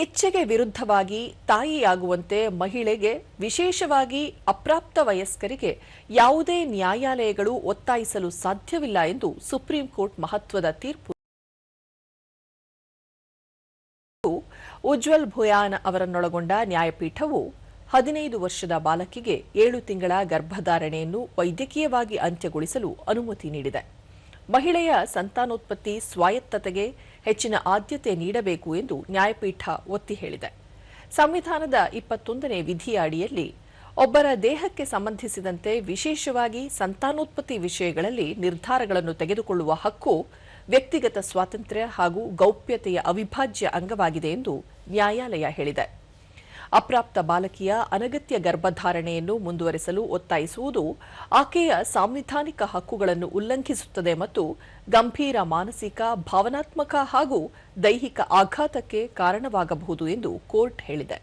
ಇಚ್ಛೆಗೆ ವಿರುದ್ಧವಾಗಿ ತಾಯಿಯಾಗುವಂತೆ ಮಹಿಳೆಗೆ, ವಿಶೇಷವಾಗಿ ಅಪ್ರಾಪ್ತ ವಯಸ್ಕರಿಗೆ ಯಾವುದೇ ನ್ಯಾಯಾಲಯಗಳು ಒತ್ತಾಯಿಸಲು ಸಾಧ್ಯವಿಲ್ಲ ಎಂದು ಸುಪ್ರೀಂ ಕೋರ್ಟ್ ಮಹತ್ವದ ತೀರ್ಪು ಉಜ್ವಲ್ ಭುಯಾನ್ ಅವರನ್ನೊಳಗೊಂಡ ನ್ಯಾಯಪೀಠವು 15 ವರ್ಷದ ಬಾಲಕಿಗೆ 7 ತಿಂಗಳ ಗರ್ಭಧಾರಣೆಯನ್ನು ವೈದ್ಯಕೀಯವಾಗಿ ಅಂತ್ಯಗೊಳಿಸಲು ಅನುಮತಿ ನೀಡಿದೆ. ಮಹಿಳೆಯ ಸಂತಾನೋತ್ಪತ್ತಿ ಸ್ವಾಯತ್ತತೆಗೆ ಹೆಚ್ಚಿನ ಆದ್ಯತೆ ನೀಡಬೇಕು ಎಂದು ನ್ಯಾಯಪೀಠ ಒತ್ತಿ ಹೇಳಿದೆ. ಸಂವಿಧಾನದ 21ನೇ ವಿಧಿಯ ಅಡಿಯಲ್ಲಿ ಒಬ್ಬರ ದೇಹಕ್ಕೆ ಸಂಬಂಧಿಸಿದಂತೆ ವಿಶೇಷವಾಗಿ ಸಂತಾನೋತ್ಪತ್ತಿ ವಿಷಯಗಳಲ್ಲಿ ನಿರ್ಧಾರಗಳನ್ನು ತೆಗೆದುಕೊಳ್ಳುವ ಹಕ್ಕು ವ್ಯಕ್ತಿಗತ ಸ್ವಾತಂತ್ರ್ಯ ಹಾಗೂ ಗೌಪ್ಯತೆಯ ಅವಿಭಾಜ್ಯ ಅಂಗವಾಗಿದೆ ಎಂದು ನ್ಯಾಯಾಲಯ ಹೇಳಿದೆ. ಅಪ್ರಾಪ್ತ ಬಾಲಕಿಯ ಅನಗತ್ಯ ಗರ್ಭಧಾರಣೆಯನ್ನು ಮುಂದುವರೆಸಲು ಒತ್ತಾಯಿಸುವುದು ಆಕೆಯ ಸಾಂವಿಧಾನಿಕ ಹಕ್ಕುಗಳನ್ನು ಉಲ್ಲಂಘಿಸುತ್ತದೆ ಮತ್ತು ಗಂಭೀರ ಮಾನಸಿಕ, ಭಾವನಾತ್ಮಕ ಹಾಗೂ ದೈಹಿಕ ಆಘಾತಕ್ಕೆ ಕಾರಣವಾಗಬಹುದು ಎಂದು ಕೋರ್ಟ್ ಹೇಳಿದೆ.